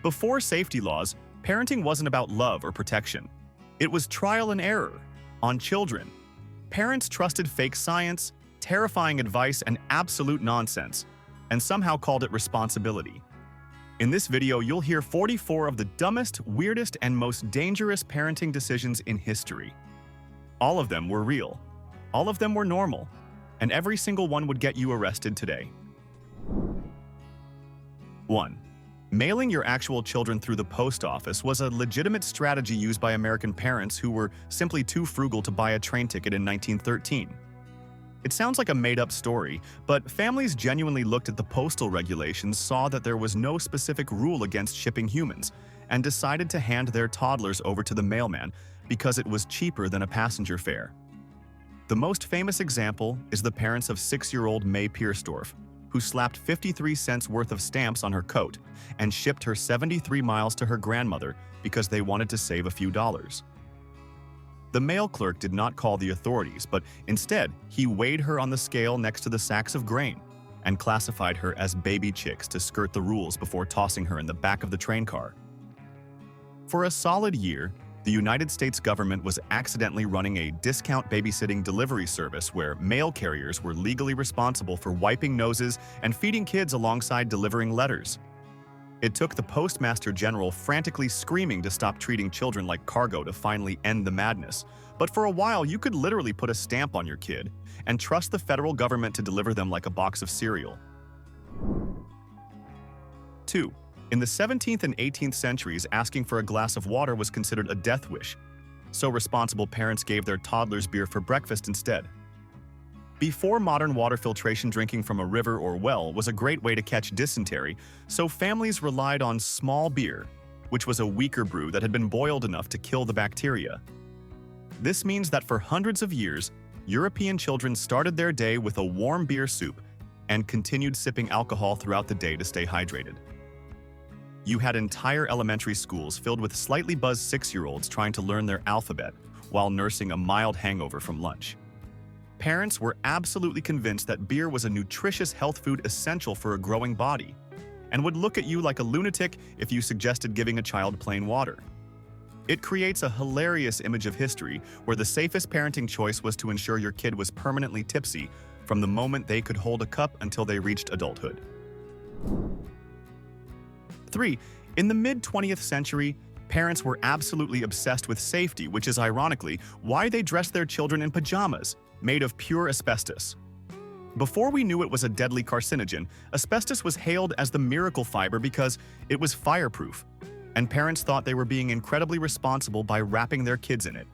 Before safety laws, parenting wasn't about love or protection. It was trial and error on children. Parents trusted fake science, terrifying advice, and absolute nonsense, and somehow called it responsibility. In this video, you'll hear 44 of the dumbest, weirdest, and most dangerous parenting decisions in history. All of them were real. All of them were normal. And every single one would get you arrested today. 1. Mailing your actual children through the post office was a legitimate strategy used by American parents who were simply too frugal to buy a train ticket in 1913. It sounds like a made-up story, but families genuinely looked at the postal regulations, saw that there was no specific rule against shipping humans, and decided to hand their toddlers over to the mailman because it was cheaper than a passenger fare. The most famous example is the parents of 6-year-old May Piersdorf, who slapped 53 cents worth of stamps on her coat and shipped her 73 miles to her grandmother because they wanted to save a few dollars. The mail clerk did not call the authorities, but instead, he weighed her on the scale next to the sacks of grain and classified her as baby chicks to skirt the rules before tossing her in the back of the train car. For a solid year, the United States government was accidentally running a discount babysitting delivery service where mail carriers were legally responsible for wiping noses and feeding kids alongside delivering letters. It took the Postmaster General frantically screaming to stop treating children like cargo to finally end the madness. But for a while, you could literally put a stamp on your kid and trust the federal government to deliver them like a box of cereal. 2. In the 17th and 18th centuries, asking for a glass of water was considered a death wish, so responsible parents gave their toddlers beer for breakfast instead. Before modern water filtration, drinking from a river or well was a great way to catch dysentery, so families relied on small beer, which was a weaker brew that had been boiled enough to kill the bacteria. This means that for hundreds of years, European children started their day with a warm beer soup and continued sipping alcohol throughout the day to stay hydrated. You had entire elementary schools filled with slightly buzzed 6-year-olds trying to learn their alphabet while nursing a mild hangover from lunch. Parents were absolutely convinced that beer was a nutritious health food essential for a growing body, and would look at you like a lunatic if you suggested giving a child plain water. It creates a hilarious image of history where the safest parenting choice was to ensure your kid was permanently tipsy from the moment they could hold a cup until they reached adulthood. 3. In the mid-20th century, parents were absolutely obsessed with safety, which is ironically why they dressed their children in pajamas made of pure asbestos. Before we knew it was a deadly carcinogen, asbestos was hailed as the miracle fiber because it was fireproof, and parents thought they were being incredibly responsible by wrapping their kids in it.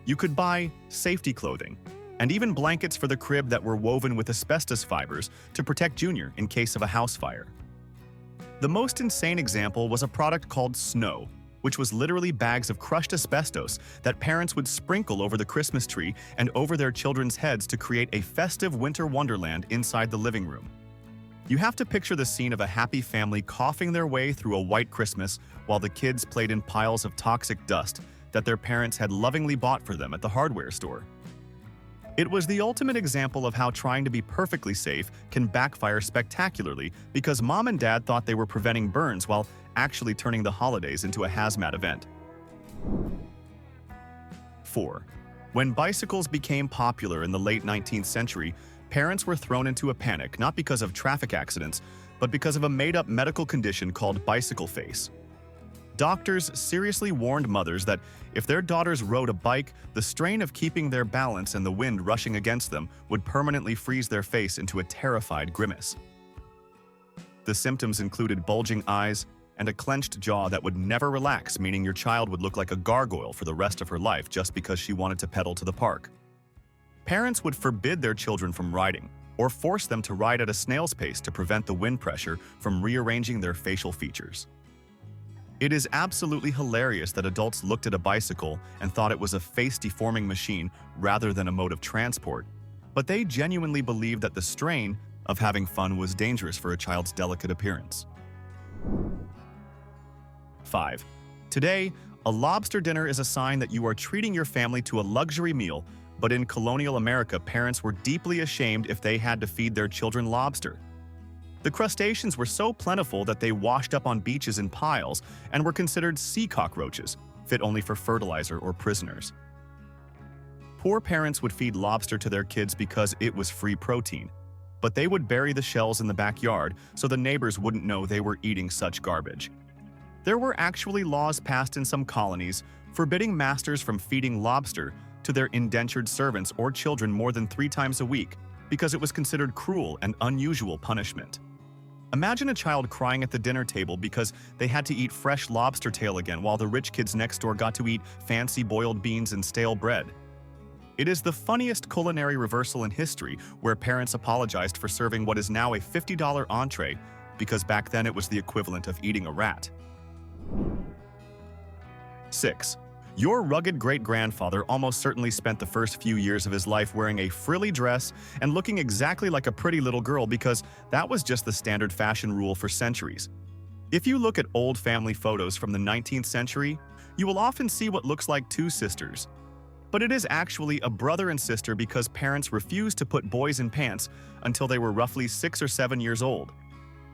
You could buy safety clothing, and even blankets for the crib that were woven with asbestos fibers to protect Junior in case of a house fire. The most insane example was a product called Snow, which was literally bags of crushed asbestos that parents would sprinkle over the Christmas tree and over their children's heads to create a festive winter wonderland inside the living room. You have to picture the scene of a happy family coughing their way through a white Christmas while the kids played in piles of toxic dust that their parents had lovingly bought for them at the hardware store. It was the ultimate example of how trying to be perfectly safe can backfire spectacularly because mom and dad thought they were preventing burns while actually turning the holidays into a hazmat event. 4. When bicycles became popular in the late 19th century, parents were thrown into a panic not because of traffic accidents, but because of a made-up medical condition called bicycle face. Doctors seriously warned mothers that if their daughters rode a bike, the strain of keeping their balance and the wind rushing against them would permanently freeze their face into a terrified grimace. The symptoms included bulging eyes and a clenched jaw that would never relax, meaning your child would look like a gargoyle for the rest of her life just because she wanted to pedal to the park. Parents would forbid their children from riding, or force them to ride at a snail's pace to prevent the wind pressure from rearranging their facial features. It is absolutely hilarious that adults looked at a bicycle and thought it was a face-deforming machine rather than a mode of transport, but they genuinely believed that the strain of having fun was dangerous for a child's delicate appearance. 5. Today, a lobster dinner is a sign that you are treating your family to a luxury meal, but in colonial America, parents were deeply ashamed if they had to feed their children lobster. The crustaceans were so plentiful that they washed up on beaches in piles and were considered sea cockroaches, fit only for fertilizer or prisoners. Poor parents would feed lobster to their kids because it was free protein, but they would bury the shells in the backyard so the neighbors wouldn't know they were eating such garbage. There were actually laws passed in some colonies forbidding masters from feeding lobster to their indentured servants or children more than 3 times a week because it was considered cruel and unusual punishment. Imagine a child crying at the dinner table because they had to eat fresh lobster tail again while the rich kids next door got to eat fancy boiled beans and stale bread. It is the funniest culinary reversal in history where parents apologized for serving what is now a $50 entree because back then it was the equivalent of eating a rat. 6. Your rugged great-grandfather almost certainly spent the first few years of his life wearing a frilly dress and looking exactly like a pretty little girl because that was just the standard fashion rule for centuries. If you look at old family photos from the 19th century, you will often see what looks like 2 sisters. But it is actually a brother and sister because parents refused to put boys in pants until they were roughly 6 or 7 years old.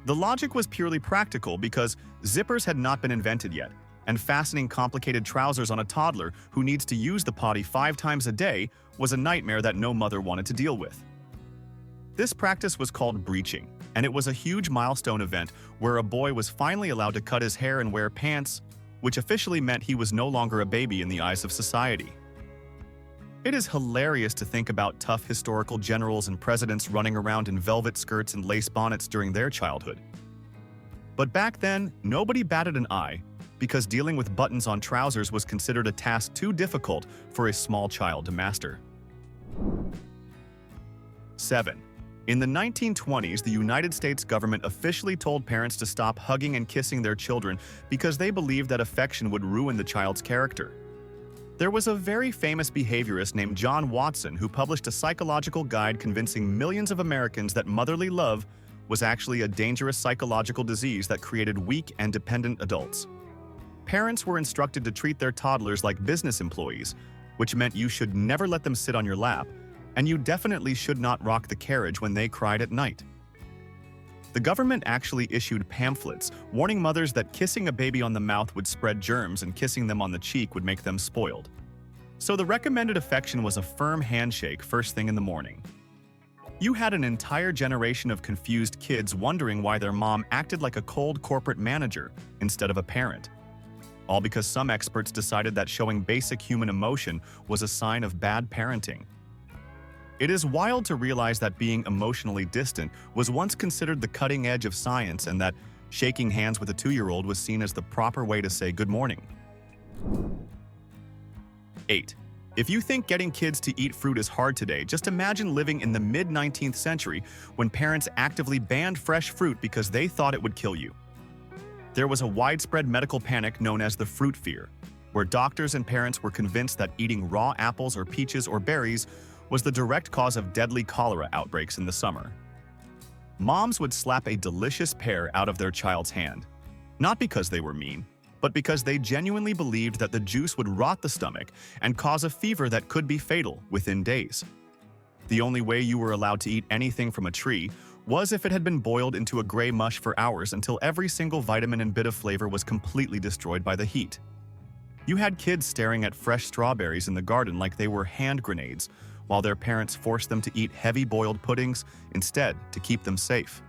The logic was purely practical because zippers had not been invented yet, and fastening complicated trousers on a toddler who needs to use the potty 5 times a day was a nightmare that no mother wanted to deal with. This practice was called breeching, and it was a huge milestone event where a boy was finally allowed to cut his hair and wear pants, which officially meant he was no longer a baby in the eyes of society. It is hilarious to think about tough historical generals and presidents running around in velvet skirts and lace bonnets during their childhood. But back then, nobody batted an eye because dealing with buttons on trousers was considered a task too difficult for a small child to master. 7. In the 1920s, the United States government officially told parents to stop hugging and kissing their children because they believed that affection would ruin the child's character. There was a very famous behaviorist named John Watson who published a psychological guide convincing millions of Americans that motherly love was actually a dangerous psychological disease that created weak and dependent adults. Parents were instructed to treat their toddlers like business employees, which meant you should never let them sit on your lap, and you definitely should not rock the carriage when they cried at night. The government actually issued pamphlets warning mothers that kissing a baby on the mouth would spread germs and kissing them on the cheek would make them spoiled. So the recommended affection was a firm handshake first thing in the morning. You had an entire generation of confused kids wondering why their mom acted like a cold corporate manager instead of a parent. All because some experts decided that showing basic human emotion was a sign of bad parenting. It is wild to realize that being emotionally distant was once considered the cutting edge of science and that shaking hands with a 2-year-old was seen as the proper way to say good morning. 8. If you think getting kids to eat fruit is hard today, just imagine living in the mid-19th century when parents actively banned fresh fruit because they thought it would kill you. There was a widespread medical panic known as the fruit fear, where doctors and parents were convinced that eating raw apples or peaches or berries was the direct cause of deadly cholera outbreaks in the summer. Moms would slap a delicious pear out of their child's hand, not because they were mean, but because they genuinely believed that the juice would rot the stomach and cause a fever that could be fatal within days. The only way you were allowed to eat anything from a tree was if it had been boiled into a gray mush for hours until every single vitamin and bit of flavor was completely destroyed by the heat. You had kids staring at fresh strawberries in the garden like they were hand grenades, while their parents forced them to eat heavy boiled puddings instead to keep them safe.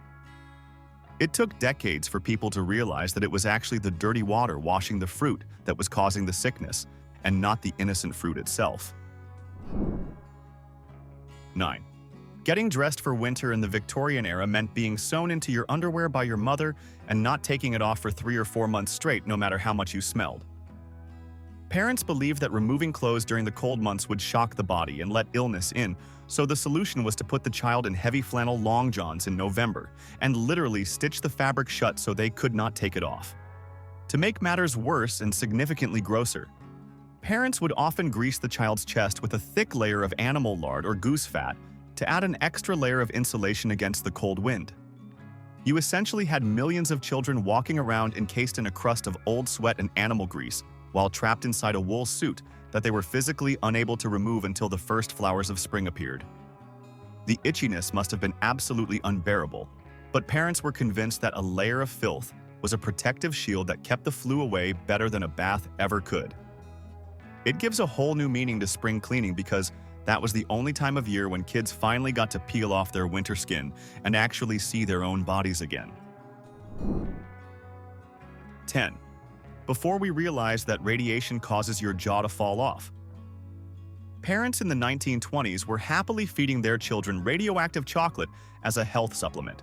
It took decades for people to realize that it was actually the dirty water washing the fruit that was causing the sickness, and not the innocent fruit itself. 9. Getting dressed for winter in the Victorian era meant being sewn into your underwear by your mother and not taking it off for 3 or 4 months straight no matter how much you smelled. Parents believed that removing clothes during the cold months would shock the body and let illness in, so the solution was to put the child in heavy flannel long johns in November and literally stitch the fabric shut so they could not take it off. To make matters worse and significantly grosser, parents would often grease the child's chest with a thick layer of animal lard or goose fat to add an extra layer of insulation against the cold wind. You essentially had millions of children walking around encased in a crust of old sweat and animal grease, while trapped inside a wool suit that they were physically unable to remove until the first flowers of spring appeared. The itchiness must have been absolutely unbearable, But parents were convinced that a layer of filth was a protective shield that kept the flu away better than a bath ever could. It gives a whole new meaning to spring cleaning because that was the only time of year when kids finally got to peel off their winter skin and actually see their own bodies again. 10. Before we realized that radiation causes your jaw to fall off. Parents in the 1920s were happily feeding their children radioactive chocolate as a health supplement.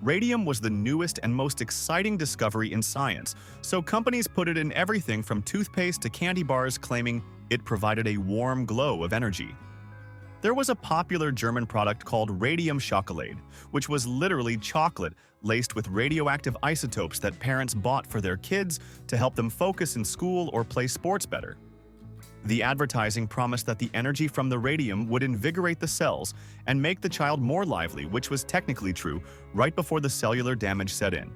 Radium was the newest and most exciting discovery in science, so companies put it in everything from toothpaste to candy bars, claiming it provided a warm glow of energy. There was a popular German product called radium chocolate, which was literally chocolate laced with radioactive isotopes that parents bought for their kids to help them focus in school or play sports better. The advertising promised that the energy from the radium would invigorate the cells and make the child more lively, which was technically true right before the cellular damage set in.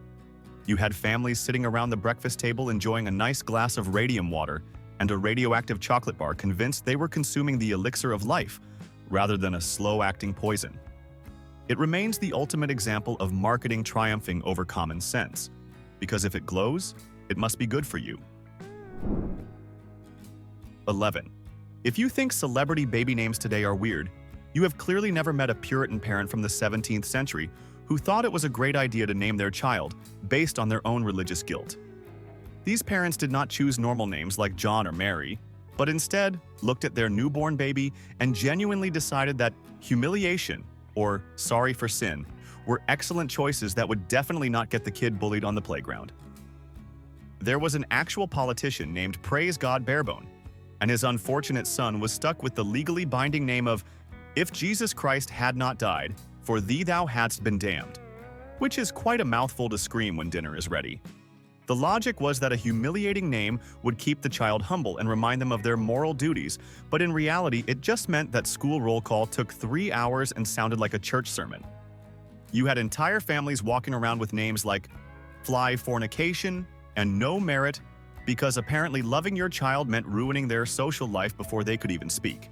You had families sitting around the breakfast table enjoying a nice glass of radium water and a radioactive chocolate bar, convinced they were consuming the elixir of life rather than a slow-acting poison. It remains the ultimate example of marketing triumphing over common sense, because if it glows, it must be good for you. 11. If you think celebrity baby names today are weird, you have clearly never met a Puritan parent from the 17th century who thought it was a great idea to name their child based on their own religious guilt. These parents did not choose normal names like John or Mary, but instead looked at their newborn baby and genuinely decided that humiliation or sorry for sin were excellent choices that would definitely not get the kid bullied on the playground. There was an actual politician named Praise God Barebone, and his unfortunate son was stuck with the legally binding name of "If Jesus Christ had not died, for thee thou hadst been damned," which is quite a mouthful to scream when dinner is ready. The logic was that a humiliating name would keep the child humble and remind them of their moral duties, but in reality, it just meant that school roll call took 3 hours and sounded like a church sermon. You had entire families walking around with names like Fly Fornication and No Merit, because apparently loving your child meant ruining their social life before they could even speak.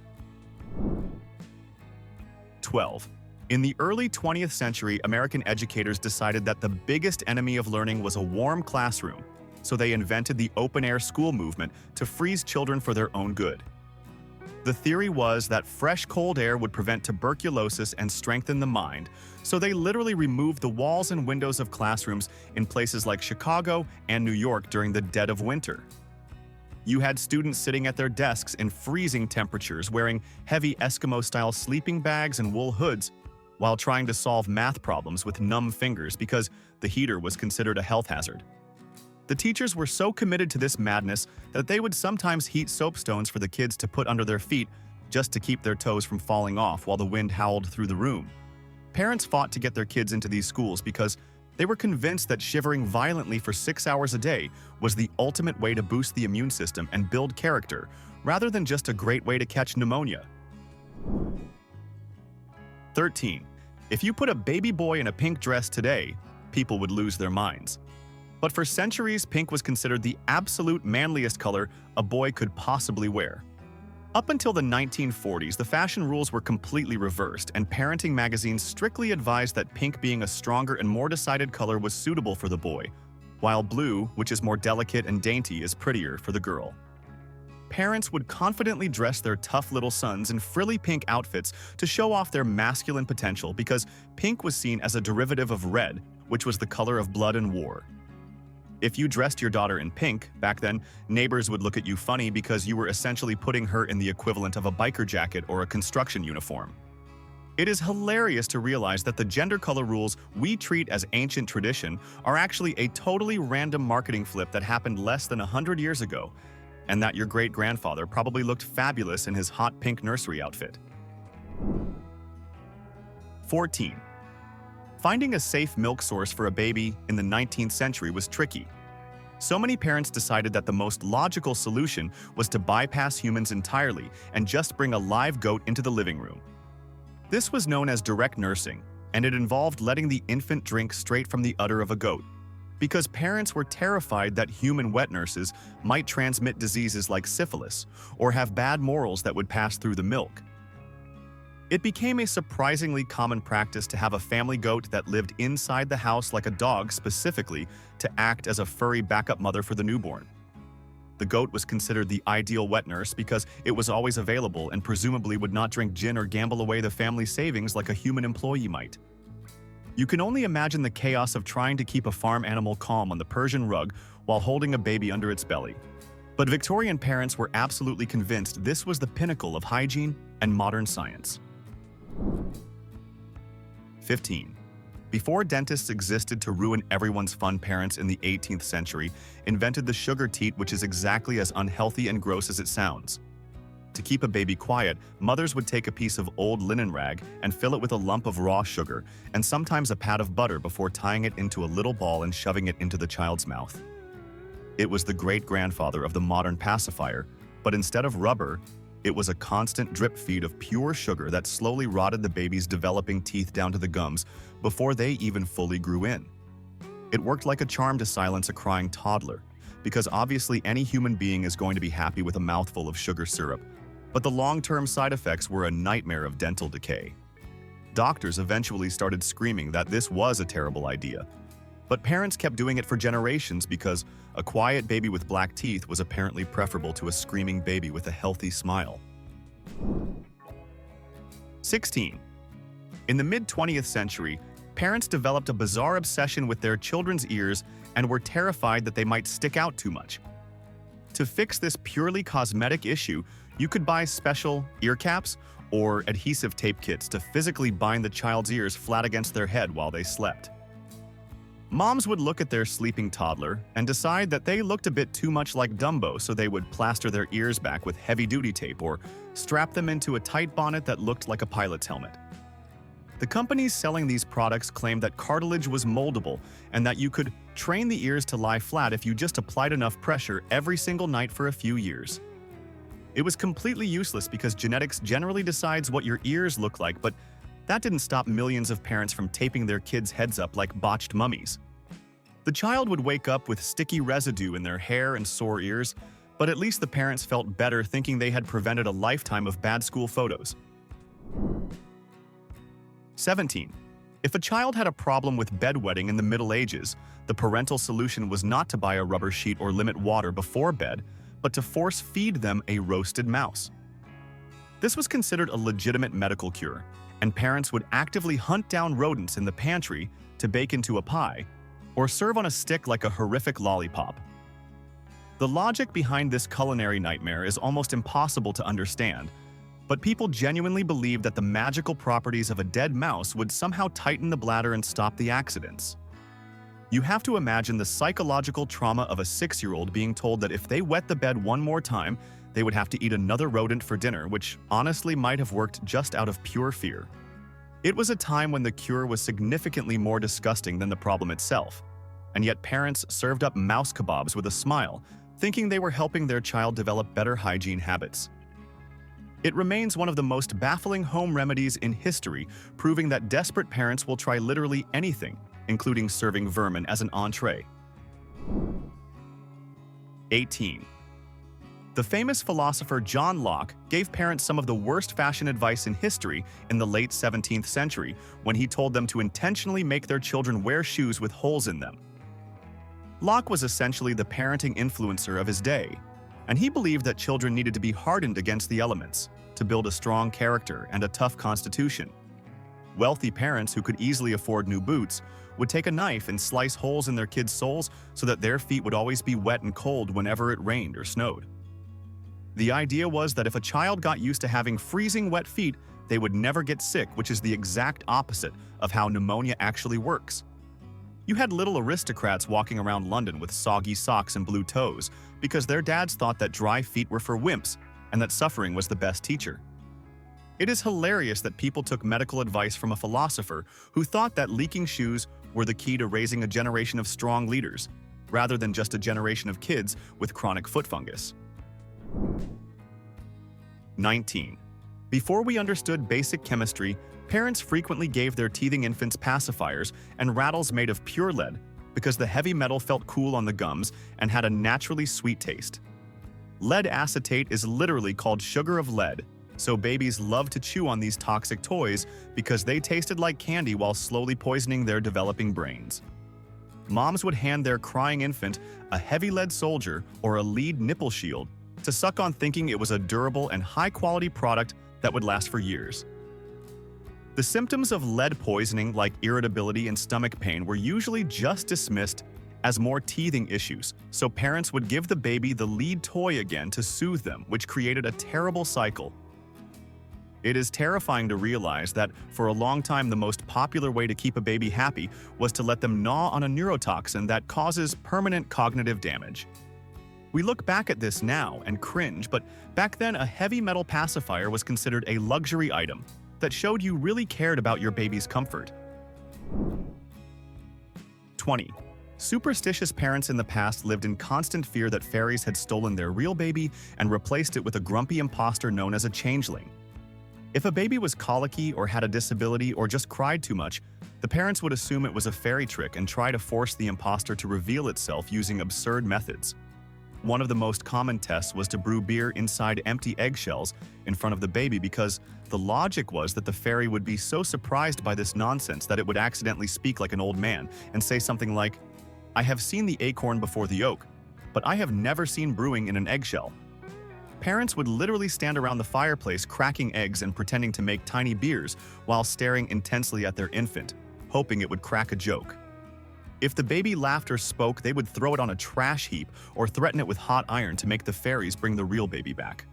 12. In the early 20th century, American educators decided that the biggest enemy of learning was a warm classroom, so they invented the open-air school movement to freeze children for their own good. The theory was that fresh, cold air would prevent tuberculosis and strengthen the mind, so they literally removed the walls and windows of classrooms in places like Chicago and New York during the dead of winter. You had students sitting at their desks in freezing temperatures, wearing heavy Eskimo-style sleeping bags and wool hoods, while trying to solve math problems with numb fingers because the heater was considered a health hazard. The teachers were so committed to this madness that they would sometimes heat soapstones for the kids to put under their feet just to keep their toes from falling off while the wind howled through the room. Parents fought to get their kids into these schools because they were convinced that shivering violently for 6 hours a day was the ultimate way to boost the immune system and build character, rather than just a great way to catch pneumonia. 13. If you put a baby boy in a pink dress today, people would lose their minds. But for centuries, pink was considered the absolute manliest color a boy could possibly wear. Up until the 1940s, the fashion rules were completely reversed, and parenting magazines strictly advised that pink, being a stronger and more decided color, was suitable for the boy, while blue, which is more delicate and dainty, is prettier for the girl. Parents would confidently dress their tough little sons in frilly pink outfits to show off their masculine potential because pink was seen as a derivative of red, which was the color of blood and war. If you dressed your daughter in pink, back then, neighbors would look at you funny because you were essentially putting her in the equivalent of a biker jacket or a construction uniform. It is hilarious to realize that the gender color rules we treat as ancient tradition are actually a totally random marketing flip that happened less than 100 years ago, and that your great-grandfather probably looked fabulous in his hot pink nursery outfit. 14. Finding a safe milk source for a baby in the 19th century was tricky. So many parents decided that the most logical solution was to bypass humans entirely and just bring a live goat into the living room. This was known as direct nursing, and it involved letting the infant drink straight from the udder of a goat, because parents were terrified that human wet nurses might transmit diseases like syphilis or have bad morals that would pass through the milk. It became a surprisingly common practice to have a family goat that lived inside the house like a dog specifically to act as a furry backup mother for the newborn. The goat was considered the ideal wet nurse because it was always available and presumably would not drink gin or gamble away the family savings like a human employee might. You can only imagine the chaos of trying to keep a farm animal calm on the Persian rug while holding a baby under its belly. But Victorian parents were absolutely convinced this was the pinnacle of hygiene and modern science. 15. Before dentists existed to ruin everyone's fun, parents in the 18th century invented the sugar teat, which is exactly as unhealthy and gross as it sounds. To keep a baby quiet, mothers would take a piece of old linen rag and fill it with a lump of raw sugar and sometimes a pat of butter before tying it into a little ball and shoving it into the child's mouth. It was the great-grandfather of the modern pacifier, but instead of rubber, it was a constant drip feed of pure sugar that slowly rotted the baby's developing teeth down to the gums before they even fully grew in. It worked like a charm to silence a crying toddler, because obviously any human being is going to be happy with a mouthful of sugar syrup, but the long-term side effects were a nightmare of dental decay. Doctors eventually started screaming that this was a terrible idea, but parents kept doing it for generations because a quiet baby with black teeth was apparently preferable to a screaming baby with a healthy smile. 16. In the mid-20th century, parents developed a bizarre obsession with their children's ears and were terrified that they might stick out too much. To fix this purely cosmetic issue, you could buy special ear caps or adhesive tape kits to physically bind the child's ears flat against their head while they slept. Moms would look at their sleeping toddler and decide that they looked a bit too much like Dumbo, so they would plaster their ears back with heavy-duty tape or strap them into a tight bonnet that looked like a pilot's helmet. The companies selling these products claimed that cartilage was moldable and that you could train the ears to lie flat if you just applied enough pressure every single night for a few years. It was completely useless because genetics generally decides what your ears look like, but that didn't stop millions of parents from taping their kids' heads up like botched mummies. The child would wake up with sticky residue in their hair and sore ears, but at least the parents felt better thinking they had prevented a lifetime of bad school photos. 17. If a child had a problem with bedwetting in the Middle Ages, the parental solution was not to buy a rubber sheet or limit water before bed, but to force feed them a roasted mouse. This was considered a legitimate medical cure, and parents would actively hunt down rodents in the pantry to bake into a pie or serve on a stick like a horrific lollipop. The logic behind this culinary nightmare is almost impossible to understand, but people genuinely believed that the magical properties of a dead mouse would somehow tighten the bladder and stop the accidents. You have to imagine the psychological trauma of a 6-year-old being told that if they wet the bed one more time, they would have to eat another rodent for dinner, which honestly might have worked just out of pure fear. It was a time when the cure was significantly more disgusting than the problem itself, and yet parents served up mouse kebabs with a smile, thinking they were helping their child develop better hygiene habits. It remains one of the most baffling home remedies in history, proving that desperate parents will try literally anything, including serving vermin as an entree. 18. The famous philosopher John Locke gave parents some of the worst fashion advice in history in the late 17th century when he told them to intentionally make their children wear shoes with holes in them. Locke was essentially the parenting influencer of his day, and he believed that children needed to be hardened against the elements to build a strong character and a tough constitution. Wealthy parents who could easily afford new boots would take a knife and slice holes in their kids' soles so that their feet would always be wet and cold whenever it rained or snowed. The idea was that if a child got used to having freezing wet feet, they would never get sick, which is the exact opposite of how pneumonia actually works. You had little aristocrats walking around London with soggy socks and blue toes because their dads thought that dry feet were for wimps and that suffering was the best teacher. It is hilarious that people took medical advice from a philosopher who thought that leaking shoes were the key to raising a generation of strong leaders, rather than just a generation of kids with chronic foot fungus. 19. Before we understood basic chemistry, parents frequently gave their teething infants pacifiers and rattles made of pure lead because the heavy metal felt cool on the gums and had a naturally sweet taste. Lead acetate is literally called sugar of lead, So babies love to chew on these toxic toys because they tasted like candy while slowly poisoning their developing brains. Moms would hand their crying infant a heavy lead soldier or a lead nipple shield to suck on, thinking it was a durable and high-quality product that would last for years. The symptoms of lead poisoning, like irritability and stomach pain, were usually just dismissed as more teething issues, so parents would give the baby the lead toy again to soothe them, which created a terrible cycle. It is terrifying to realize that for a long time the most popular way to keep a baby happy was to let them gnaw on a neurotoxin that causes permanent cognitive damage. We look back at this now and cringe, but back then a heavy metal pacifier was considered a luxury item that showed you really cared about your baby's comfort. 20. Superstitious parents in the past lived in constant fear that fairies had stolen their real baby and replaced it with a grumpy imposter known as a changeling. If a baby was colicky or had a disability or just cried too much, the parents would assume it was a fairy trick and try to force the imposter to reveal itself using absurd methods. One of the most common tests was to brew beer inside empty eggshells in front of the baby because the logic was that the fairy would be so surprised by this nonsense that it would accidentally speak like an old man and say something like, "I have seen the acorn before the oak, but I have never seen brewing in an eggshell." Parents would literally stand around the fireplace cracking eggs and pretending to make tiny beers while staring intensely at their infant, hoping it would crack a joke. If the baby laughed or spoke, they would throw it on a trash heap or threaten it with hot iron to make the fairies bring the real baby back.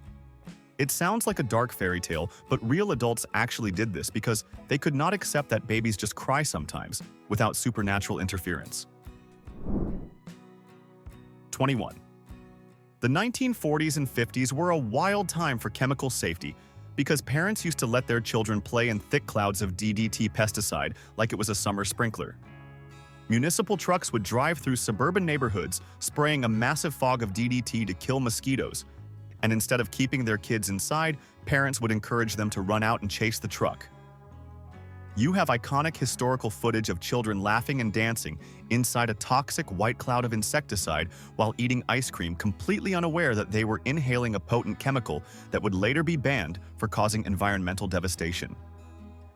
It sounds like a dark fairy tale, but real adults actually did this because they could not accept that babies just cry sometimes without supernatural interference. 21. The 1940s and 50s were a wild time for chemical safety because parents used to let their children play in thick clouds of DDT pesticide like it was a summer sprinkler. Municipal trucks would drive through suburban neighborhoods spraying a massive fog of DDT to kill mosquitoes, and instead of keeping their kids inside, parents would encourage them to run out and chase the truck. You have iconic historical footage of children laughing and dancing inside a toxic white cloud of insecticide while eating ice cream, completely unaware that they were inhaling a potent chemical that would later be banned for causing environmental devastation.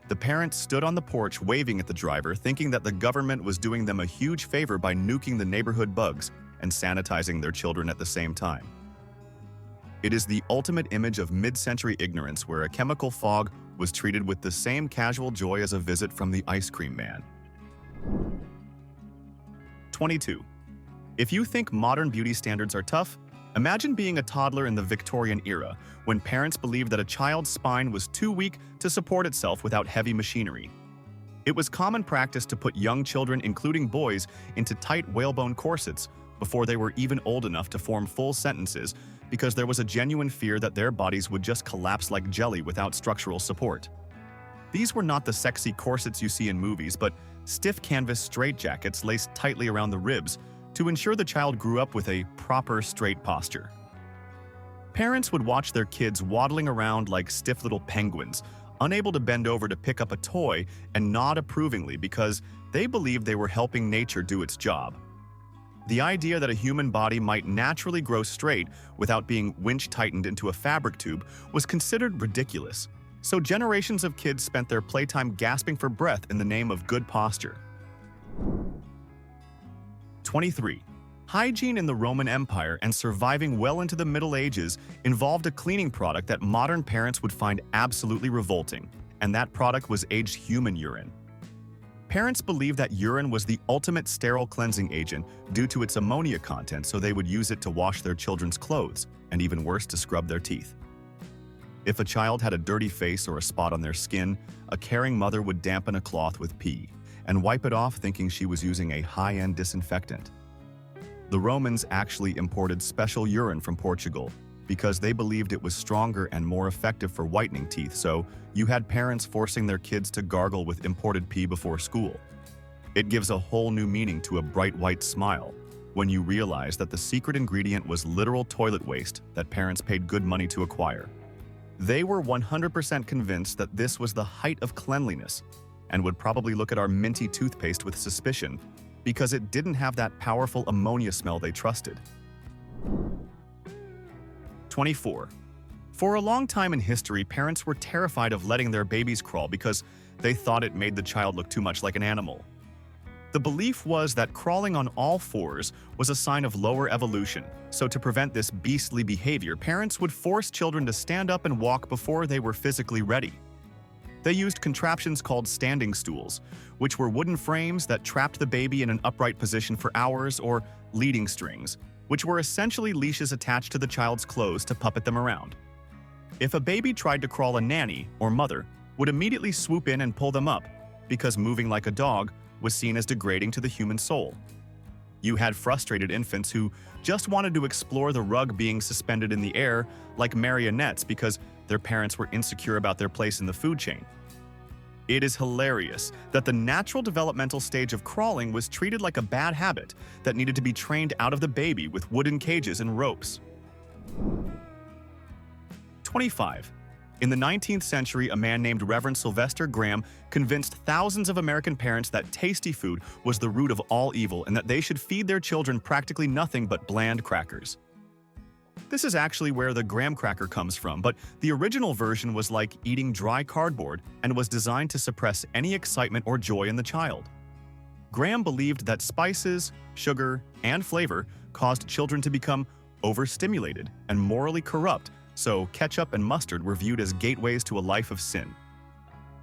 The parents stood on the porch waving at the driver, thinking that the government was doing them a huge favor by nuking the neighborhood bugs and sanitizing their children at the same time. It is the ultimate image of mid-century ignorance where a chemical fog was treated with the same casual joy as a visit from the ice cream man. 22. If you think modern beauty standards are tough, imagine being a toddler in the Victorian era, when parents believed that a child's spine was too weak to support itself without heavy machinery. It was common practice to put young children, including boys, into tight whalebone corsets before they were even old enough to form full sentences because there was a genuine fear that their bodies would just collapse like jelly without structural support. These were not the sexy corsets you see in movies, but stiff canvas straitjackets laced tightly around the ribs to ensure the child grew up with a proper straight posture. Parents would watch their kids waddling around like stiff little penguins, unable to bend over to pick up a toy and nod approvingly because they believed they were helping nature do its job. The idea that a human body might naturally grow straight without being winch-tightened into a fabric tube was considered ridiculous, so generations of kids spent their playtime gasping for breath in the name of good posture. 23. Hygiene in the Roman Empire and surviving well into the Middle Ages involved a cleaning product that modern parents would find absolutely revolting, and that product was aged human urine. Parents believed that urine was the ultimate sterile cleansing agent due to its ammonia content, so they would use it to wash their children's clothes, and even worse, to scrub their teeth. If a child had a dirty face or a spot on their skin, a caring mother would dampen a cloth with pee and wipe it off, thinking she was using a high-end disinfectant. The Romans actually imported special urine from Portugal because they believed it was stronger and more effective for whitening teeth, so you had parents forcing their kids to gargle with imported pee before school. It gives a whole new meaning to a bright white smile when you realize that the secret ingredient was literal toilet waste that parents paid good money to acquire. They were 100% convinced that this was the height of cleanliness and would probably look at our minty toothpaste with suspicion because it didn't have that powerful ammonia smell they trusted. 24. For a long time in history, parents were terrified of letting their babies crawl because they thought it made the child look too much like an animal. The belief was that crawling on all fours was a sign of lower evolution, so to prevent this beastly behavior, parents would force children to stand up and walk before they were physically ready. They used contraptions called standing stools, which were wooden frames that trapped the baby in an upright position for hours, or leading strings, which were essentially leashes attached to the child's clothes to puppet them around. If a baby tried to crawl, a nanny, or mother, would immediately swoop in and pull them up, because moving like a dog was seen as degrading to the human soul. You had frustrated infants who just wanted to explore the rug being suspended in the air like marionettes because their parents were insecure about their place in the food chain. It is hilarious that the natural developmental stage of crawling was treated like a bad habit that needed to be trained out of the baby with wooden cages and ropes. 25. In the 19th century, a man named Reverend Sylvester Graham convinced thousands of American parents that tasty food was the root of all evil and that they should feed their children practically nothing but bland crackers. This is actually where the graham cracker comes from, but the original version was like eating dry cardboard and was designed to suppress any excitement or joy in the child. Graham believed that spices, sugar, and flavor caused children to become overstimulated and morally corrupt, so ketchup and mustard were viewed as gateways to a life of sin.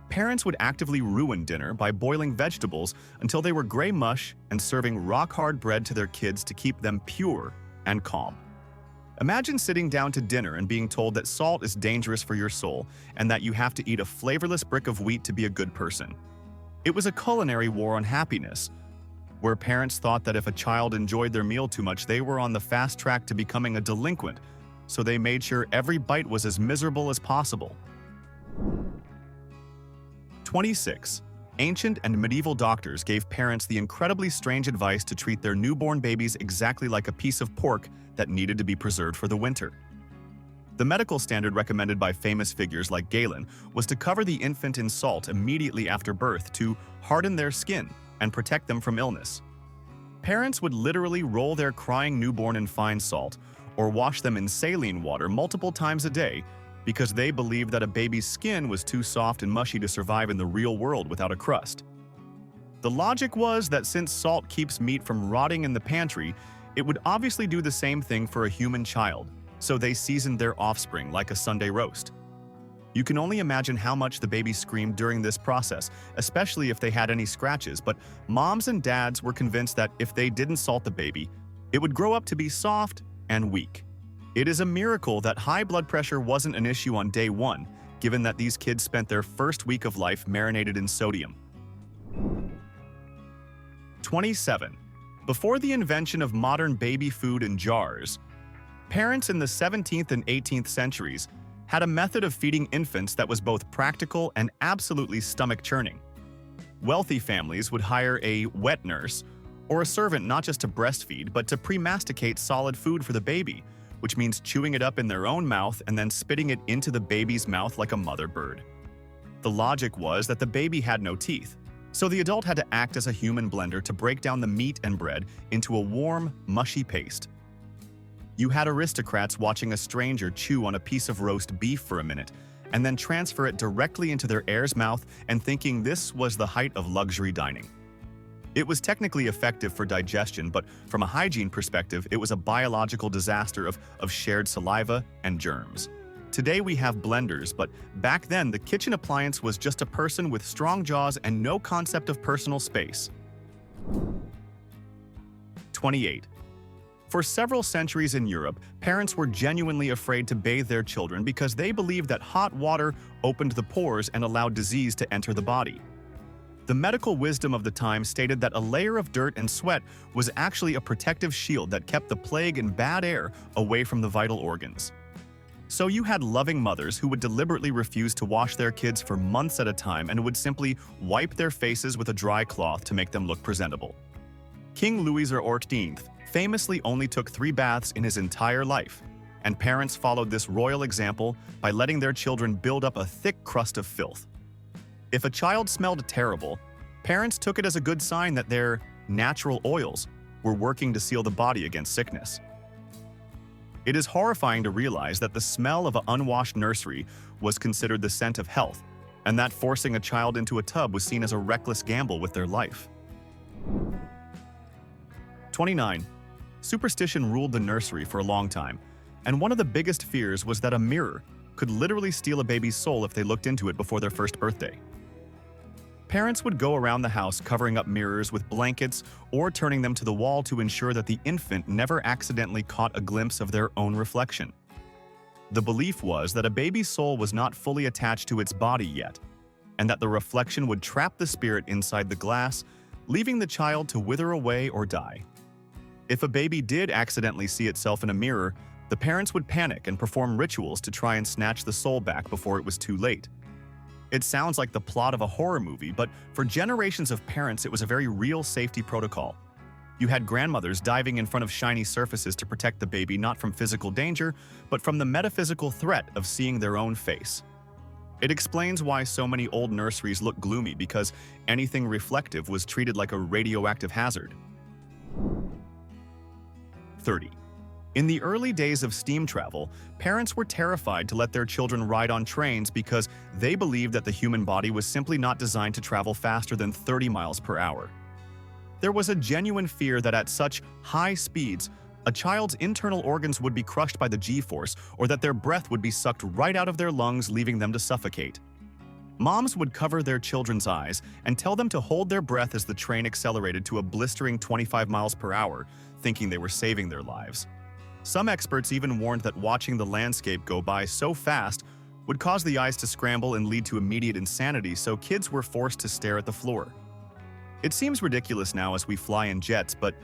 Parents would actively ruin dinner by boiling vegetables until they were gray mush and serving rock-hard bread to their kids to keep them pure and calm. Imagine sitting down to dinner and being told that salt is dangerous for your soul and that you have to eat a flavorless brick of wheat to be a good person. It was a culinary war on happiness, where parents thought that if a child enjoyed their meal too much, they were on the fast track to becoming a delinquent, so they made sure every bite was as miserable as possible. 26. Ancient and medieval doctors gave parents the incredibly strange advice to treat their newborn babies exactly like a piece of pork that needed to be preserved for the winter. The medical standard recommended by famous figures like Galen was to cover the infant in salt immediately after birth to harden their skin and protect them from illness. Parents would literally roll their crying newborn in fine salt or wash them in saline water multiple times a day because they believed that a baby's skin was too soft and mushy to survive in the real world without a crust. The logic was that since salt keeps meat from rotting in the pantry, it would obviously do the same thing for a human child, so they seasoned their offspring like a Sunday roast. You can only imagine how much the baby screamed during this process, especially if they had any scratches, but moms and dads were convinced that if they didn't salt the baby, it would grow up to be soft and weak. It is a miracle that high blood pressure wasn't an issue on day one, given that these kids spent their first week of life marinated in sodium. 27. Before the invention of modern baby food in jars, parents in the 17th and 18th centuries had a method of feeding infants that was both practical and absolutely stomach-churning. Wealthy families would hire a wet nurse or a servant not just to breastfeed, but to premasticate solid food for the baby, which means chewing it up in their own mouth and then spitting it into the baby's mouth like a mother bird. The logic was that the baby had no teeth, so the adult had to act as a human blender to break down the meat and bread into a warm, mushy paste. You had aristocrats watching a stranger chew on a piece of roast beef for a minute, and then transfer it directly into their heir's mouth and thinking this was the height of luxury dining. It was technically effective for digestion, but from a hygiene perspective, it was a biological disaster of shared saliva and germs. Today we have blenders, but back then the kitchen appliance was just a person with strong jaws and no concept of personal space. 28. For several centuries in Europe, parents were genuinely afraid to bathe their children because they believed that hot water opened the pores and allowed disease to enter the body. The medical wisdom of the time stated that a layer of dirt and sweat was actually a protective shield that kept the plague and bad air away from the vital organs. So you had loving mothers who would deliberately refuse to wash their kids for months at a time and would simply wipe their faces with a dry cloth to make them look presentable. King Louis XIV famously only took 3 baths in his entire life, and parents followed this royal example by letting their children build up a thick crust of filth. If a child smelled terrible, parents took it as a good sign that their natural oils were working to seal the body against sickness. It is horrifying to realize that the smell of an unwashed nursery was considered the scent of health, and that forcing a child into a tub was seen as a reckless gamble with their life. 29. Superstition ruled the nursery for a long time, and one of the biggest fears was that a mirror could literally steal a baby's soul if they looked into it before their first birthday. Parents would go around the house covering up mirrors with blankets or turning them to the wall to ensure that the infant never accidentally caught a glimpse of their own reflection. The belief was that a baby's soul was not fully attached to its body yet, and that the reflection would trap the spirit inside the glass, leaving the child to wither away or die. If a baby did accidentally see itself in a mirror, the parents would panic and perform rituals to try and snatch the soul back before it was too late. It sounds like the plot of a horror movie, but for generations of parents, it was a very real safety protocol. You had grandmothers diving in front of shiny surfaces to protect the baby not from physical danger, but from the metaphysical threat of seeing their own face. It explains why so many old nurseries look gloomy, because anything reflective was treated like a radioactive hazard. 30. In the early days of steam travel, parents were terrified to let their children ride on trains because they believed that the human body was simply not designed to travel faster than 30 miles per hour. There was a genuine fear that at such high speeds, a child's internal organs would be crushed by the G-force, or that their breath would be sucked right out of their lungs, leaving them to suffocate. Moms would cover their children's eyes and tell them to hold their breath as the train accelerated to a blistering 25 miles per hour, thinking they were saving their lives. Some experts even warned that watching the landscape go by so fast would cause the eyes to scramble and lead to immediate insanity, so kids were forced to stare at the floor. It seems ridiculous now as we fly in jets, but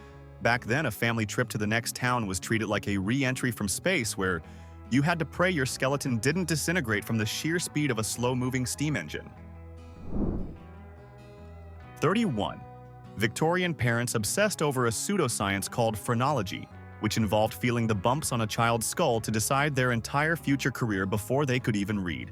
back then a family trip to the next town was treated like a re-entry from space, where you had to pray your skeleton didn't disintegrate from the sheer speed of a slow-moving steam engine. 31. Victorian parents obsessed over a pseudoscience called Phrenology, which involved feeling the bumps on a child's skull to decide their entire future career before they could even read.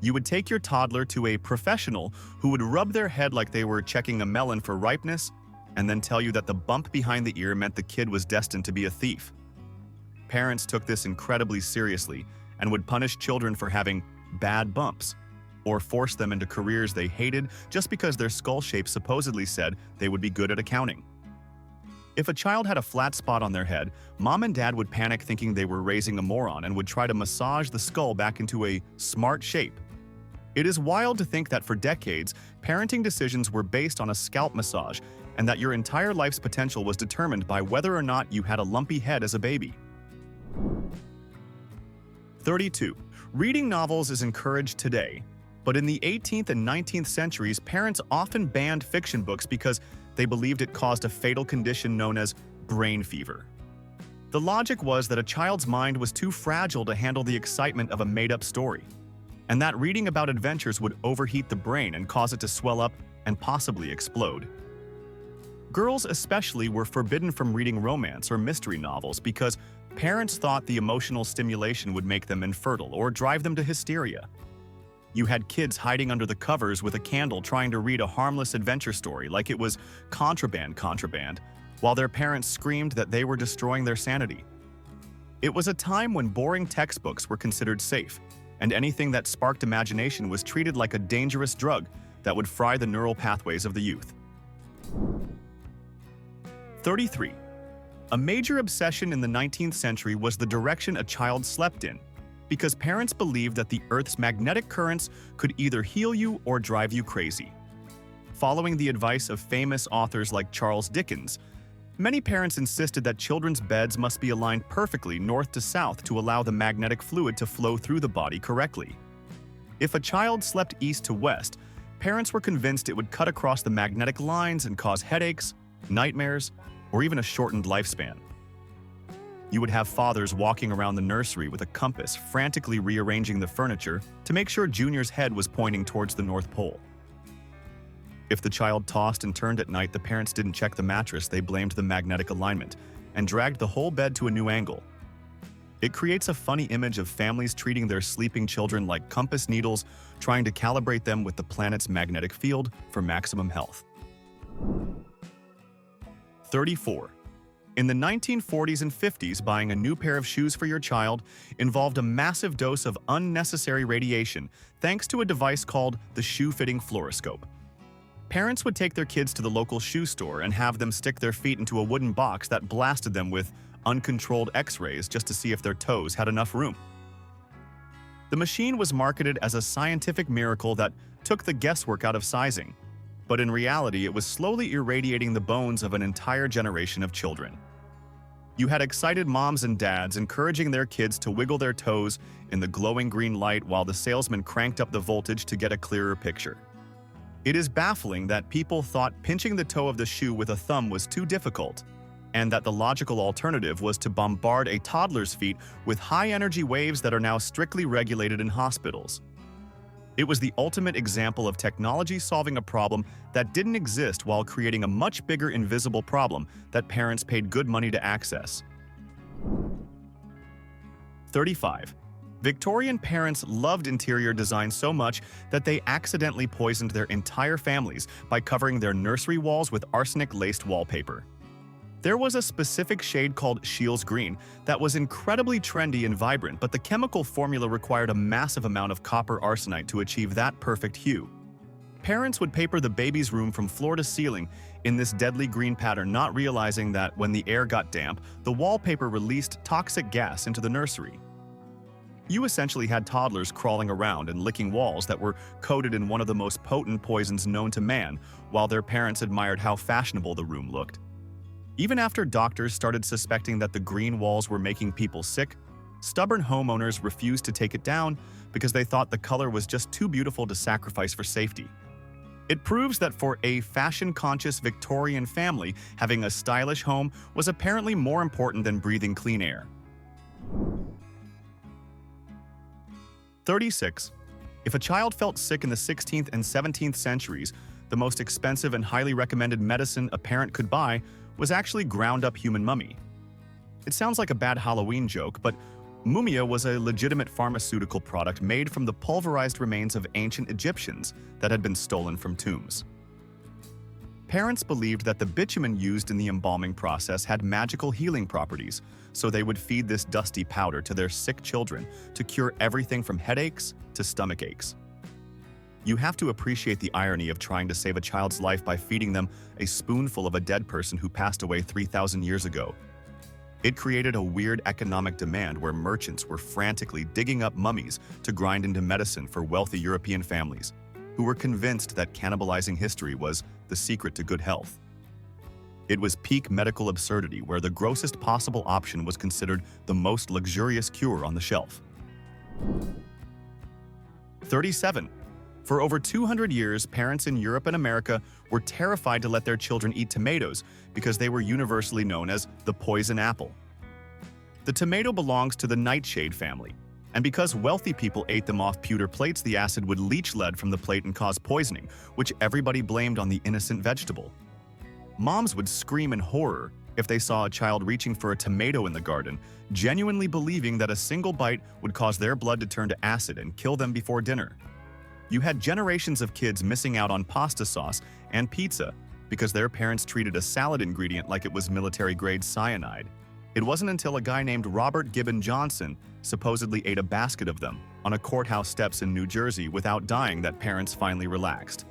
You would take your toddler to a professional who would rub their head like they were checking a melon for ripeness, and then tell you that the bump behind the ear meant the kid was destined to be a thief. Parents took this incredibly seriously and would punish children for having bad bumps, or force them into careers they hated just because their skull shape supposedly said they would be good at accounting. If a child had a flat spot on their head, mom and dad would panic thinking they were raising a moron and would try to massage the skull back into a smart shape. It is wild to think that for decades, parenting decisions were based on a scalp massage, and that your entire life's potential was determined by whether or not you had a lumpy head as a baby. 32. Reading novels is encouraged today, but in the 18th and 19th centuries, parents often banned fiction books because they believed it caused a fatal condition known as brain fever. The logic was that a child's mind was too fragile to handle the excitement of a made-up story, and that reading about adventures would overheat the brain and cause it to swell up and possibly explode. Girls especially were forbidden from reading romance or mystery novels because parents thought the emotional stimulation would make them infertile or drive them to hysteria. You had kids hiding under the covers with a candle trying to read a harmless adventure story like it was contraband, while their parents screamed that they were destroying their sanity. It was a time when boring textbooks were considered safe, and anything that sparked imagination was treated like a dangerous drug that would fry the neural pathways of the youth. 33. A major obsession in the 19th century was the direction a child slept in, because parents believed that the Earth's magnetic currents could either heal you or drive you crazy. Following the advice of famous authors like Charles Dickens, many parents insisted that children's beds must be aligned perfectly north to south to allow the magnetic fluid to flow through the body correctly. If a child slept east to west, parents were convinced it would cut across the magnetic lines and cause headaches, nightmares, or even a shortened lifespan. You would have fathers walking around the nursery with a compass, frantically rearranging the furniture to make sure Junior's head was pointing towards the North Pole. If the child tossed and turned at night, the parents didn't check the mattress, they blamed the magnetic alignment and dragged the whole bed to a new angle. It creates a funny image of families treating their sleeping children like compass needles, trying to calibrate them with the planet's magnetic field for maximum health. 34. In the 1940s and 50s, buying a new pair of shoes for your child involved a massive dose of unnecessary radiation thanks to a device called the shoe-fitting fluoroscope. Parents would take their kids to the local shoe store and have them stick their feet into a wooden box that blasted them with uncontrolled X-rays just to see if their toes had enough room. The machine was marketed as a scientific miracle that took the guesswork out of sizing, but in reality it was slowly irradiating the bones of an entire generation of children. You had excited moms and dads encouraging their kids to wiggle their toes in the glowing green light while the salesman cranked up the voltage to get a clearer picture. It is baffling that people thought pinching the toe of the shoe with a thumb was too difficult, and that the logical alternative was to bombard a toddler's feet with high-energy waves that are now strictly regulated in hospitals. It was the ultimate example of technology solving a problem that didn't exist while creating a much bigger invisible problem that parents paid good money to access. 35. Victorian parents loved interior design so much that they accidentally poisoned their entire families by covering their nursery walls with arsenic-laced wallpaper. There was a specific shade called Scheele's green that was incredibly trendy and vibrant, but the chemical formula required a massive amount of copper arsenite to achieve that perfect hue. Parents would paper the baby's room from floor to ceiling in this deadly green pattern, not realizing that when the air got damp, the wallpaper released toxic gas into the nursery. You essentially had toddlers crawling around and licking walls that were coated in one of the most potent poisons known to man, while their parents admired how fashionable the room looked. Even after doctors started suspecting that the green walls were making people sick, stubborn homeowners refused to take it down because they thought the color was just too beautiful to sacrifice for safety. It proves that for a fashion-conscious Victorian family, having a stylish home was apparently more important than breathing clean air. 36. If a child felt sick in the 16th and 17th centuries, the most expensive and highly recommended medicine a parent could buy was actually ground-up human mummy. It sounds like a bad Halloween joke, but mumia was a legitimate pharmaceutical product made from the pulverized remains of ancient Egyptians that had been stolen from tombs. Parents believed that the bitumen used in the embalming process had magical healing properties, so they would feed this dusty powder to their sick children to cure everything from headaches to stomach aches. You have to appreciate the irony of trying to save a child's life by feeding them a spoonful of a dead person who passed away 3,000 years ago. It created a weird economic demand where merchants were frantically digging up mummies to grind into medicine for wealthy European families, who were convinced that cannibalizing history was the secret to good health. It was peak medical absurdity where the grossest possible option was considered the most luxurious cure on the shelf. 37. For over 200 years, parents in Europe and America were terrified to let their children eat tomatoes because they were universally known as the poison apple. The tomato belongs to the nightshade family, and because wealthy people ate them off pewter plates, the acid would leach lead from the plate and cause poisoning, which everybody blamed on the innocent vegetable. Moms would scream in horror if they saw a child reaching for a tomato in the garden, genuinely believing that a single bite would cause their blood to turn to acid and kill them before dinner. You had generations of kids missing out on pasta sauce and pizza because their parents treated a salad ingredient like it was military-grade cyanide. It wasn't until a guy named Robert Gibbon Johnson supposedly ate a basket of them on a courthouse steps in New Jersey without dying that parents finally relaxed.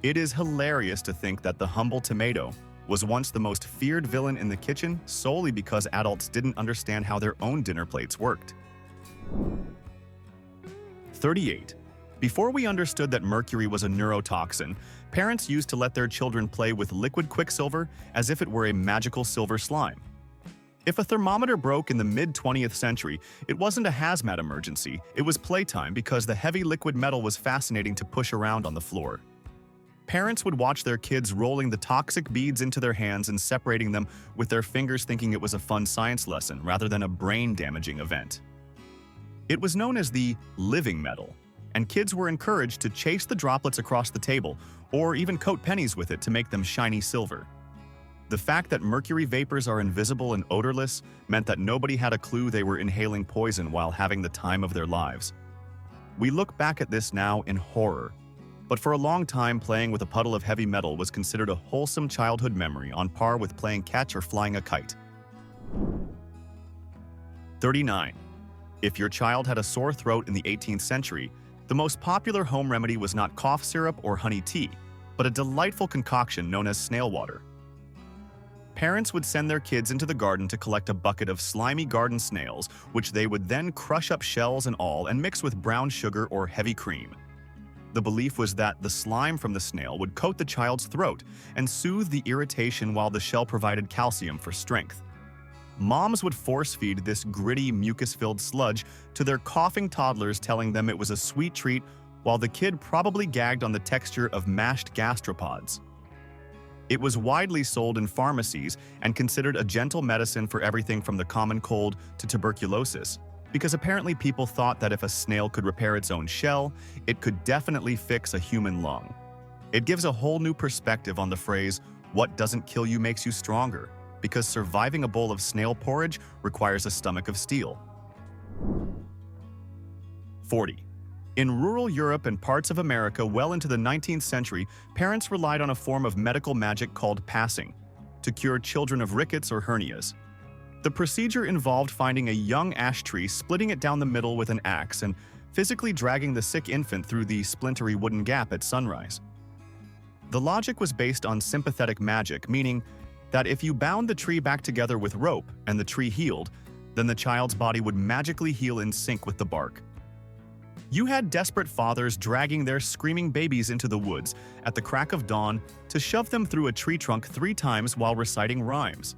It is hilarious to think that the humble tomato was once the most feared villain in the kitchen solely because adults didn't understand how their own dinner plates worked. 38. Before we understood that mercury was a neurotoxin, parents used to let their children play with liquid quicksilver as if it were a magical silver slime. If a thermometer broke in the mid-20th century, it wasn't a hazmat emergency, it was playtime because the heavy liquid metal was fascinating to push around on the floor. Parents would watch their kids rolling the toxic beads into their hands and separating them with their fingers, thinking it was a fun science lesson rather than a brain-damaging event. It was known as the living metal, and kids were encouraged to chase the droplets across the table or even coat pennies with it to make them shiny silver. The fact that mercury vapors are invisible and odorless meant that nobody had a clue they were inhaling poison while having the time of their lives. We look back at this now in horror, but for a long time playing with a puddle of heavy metal was considered a wholesome childhood memory on par with playing catch or flying a kite. 39. If your child had a sore throat in the 18th century, the most popular home remedy was not cough syrup or honey tea, but a delightful concoction known as snail water. Parents would send their kids into the garden to collect a bucket of slimy garden snails, which they would then crush up shells and all and mix with brown sugar or heavy cream. The belief was that the slime from the snail would coat the child's throat and soothe the irritation while the shell provided calcium for strength. Moms would force-feed this gritty, mucus-filled sludge to their coughing toddlers, telling them it was a sweet treat, while the kid probably gagged on the texture of mashed gastropods. It was widely sold in pharmacies and considered a gentle medicine for everything from the common cold to tuberculosis, because apparently people thought that if a snail could repair its own shell, it could definitely fix a human lung. It gives a whole new perspective on the phrase, "What doesn't kill you makes you stronger," because surviving a bowl of snail porridge requires a stomach of steel. 40. In rural Europe and parts of America well into the 19th century, parents relied on a form of medical magic called passing to cure children of rickets or hernias. The procedure involved finding a young ash tree, splitting it down the middle with an axe, and physically dragging the sick infant through the splintery wooden gap at sunrise. The logic was based on sympathetic magic, meaning that if you bound the tree back together with rope and the tree healed, then the child's body would magically heal in sync with the bark. You had desperate fathers dragging their screaming babies into the woods at the crack of dawn to shove them through a tree trunk 3 times while reciting rhymes.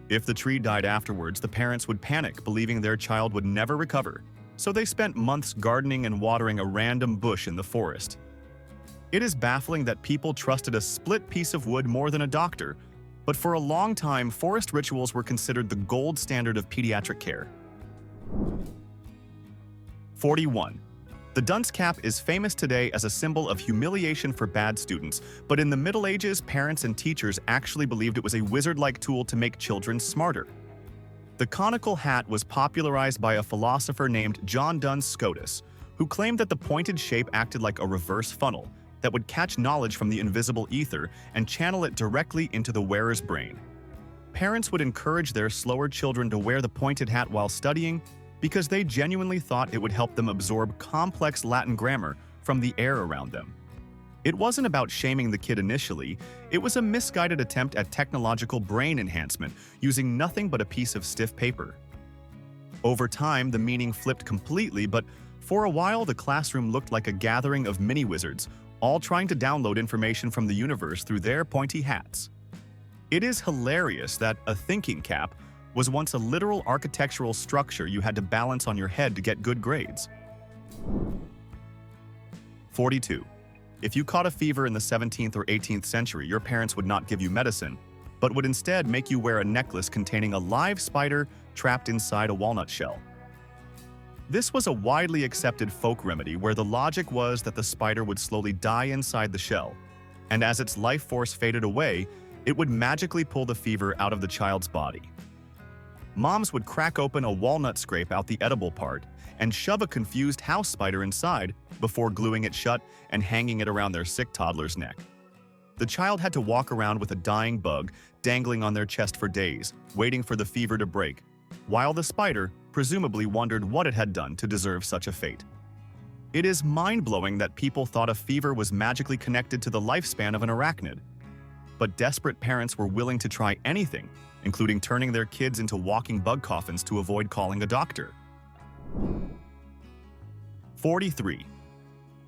If the tree died afterwards, the parents would panic, believing their child would never recover, so they spent months gardening and watering a random bush in the forest. It is baffling that people trusted a split piece of wood more than a doctor, but for a long time, forest rituals were considered the gold standard of pediatric care. 41. The dunce cap is famous today as a symbol of humiliation for bad students, but in the Middle Ages, parents and teachers actually believed it was a wizard-like tool to make children smarter. The conical hat was popularized by a philosopher named John Duns Scotus, who claimed that the pointed shape acted like a reverse funnel that would catch knowledge from the invisible ether and channel it directly into the wearer's brain. Parents would encourage their slower children to wear the pointed hat while studying because they genuinely thought it would help them absorb complex Latin grammar from the air around them. It wasn't about shaming the kid initially, it was a misguided attempt at technological brain enhancement using nothing but a piece of stiff paper. Over time, the meaning flipped completely, but for a while the classroom looked like a gathering of mini-wizards, all trying to download information from the universe through their pointy hats. It is hilarious that a thinking cap was once a literal architectural structure you had to balance on your head to get good grades. 42. If you caught a fever in the 17th or 18th century, your parents would not give you medicine, but would instead make you wear a necklace containing a live spider trapped inside a walnut shell. This was a widely accepted folk remedy where the logic was that the spider would slowly die inside the shell, and as its life force faded away, it would magically pull the fever out of the child's body. Moms would crack open a walnut, scrape out the edible part, and shove a confused house spider inside before gluing it shut and hanging it around their sick toddler's neck. The child had to walk around with a dying bug dangling on their chest for days, waiting for the fever to break, while the spider presumably wondered what it had done to deserve such a fate. It is mind-blowing that people thought a fever was magically connected to the lifespan of an arachnid. But desperate parents were willing to try anything, including turning their kids into walking bug coffins to avoid calling a doctor. 43.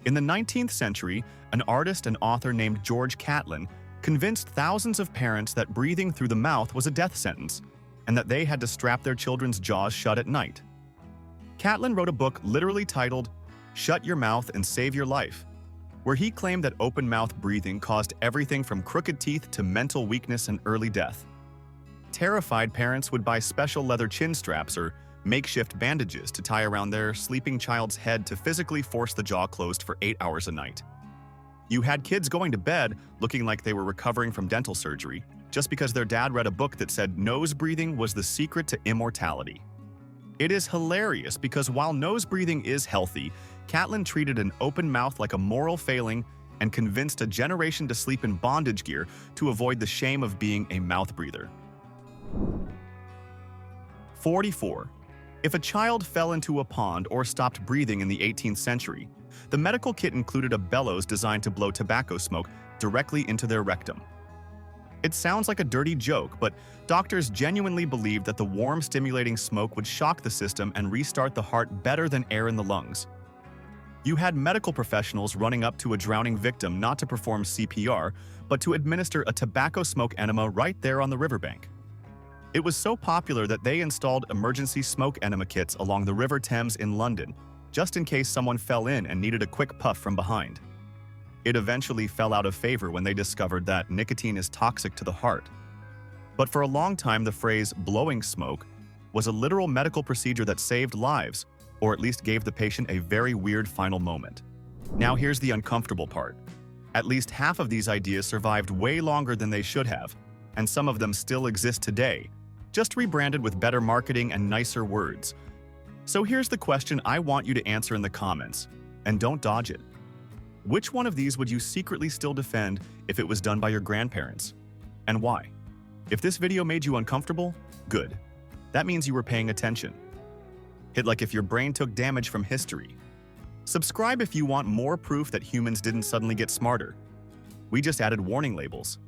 In the 19th century, an artist and author named George Catlin convinced thousands of parents that breathing through the mouth was a death sentence, and that they had to strap their children's jaws shut at night. Catlin wrote a book literally titled, "Shut Your Mouth and Save Your Life," where he claimed that open-mouth breathing caused everything from crooked teeth to mental weakness and early death. Terrified parents would buy special leather chin straps or makeshift bandages to tie around their sleeping child's head to physically force the jaw closed for 8 hours a night. You had kids going to bed looking like they were recovering from dental surgery, just because their dad read a book that said nose breathing was the secret to immortality. It is hilarious because while nose breathing is healthy, Catlin treated an open mouth like a moral failing and convinced a generation to sleep in bondage gear to avoid the shame of being a mouth breather. 44. If a child fell into a pond or stopped breathing in the 18th century, the medical kit included a bellows designed to blow tobacco smoke directly into their rectum. It sounds like a dirty joke, but doctors genuinely believed that the warm, stimulating smoke would shock the system and restart the heart better than air in the lungs. You had medical professionals running up to a drowning victim not to perform CPR, but to administer a tobacco smoke enema right there on the riverbank. It was so popular that they installed emergency smoke enema kits along the River Thames in London, just in case someone fell in and needed a quick puff from behind. It eventually fell out of favor when they discovered that nicotine is toxic to the heart. But for a long time, the phrase blowing smoke was a literal medical procedure that saved lives, or at least gave the patient a very weird final moment. Now here's the uncomfortable part. At least half of these ideas survived way longer than they should have, and some of them still exist today, just rebranded with better marketing and nicer words. So here's the question I want you to answer in the comments, and don't dodge it. Which one of these would you secretly still defend if it was done by your grandparents? And why? If this video made you uncomfortable, good. That means you were paying attention. Hit like if your brain took damage from history. Subscribe if you want more proof that humans didn't suddenly get smarter. We just added warning labels.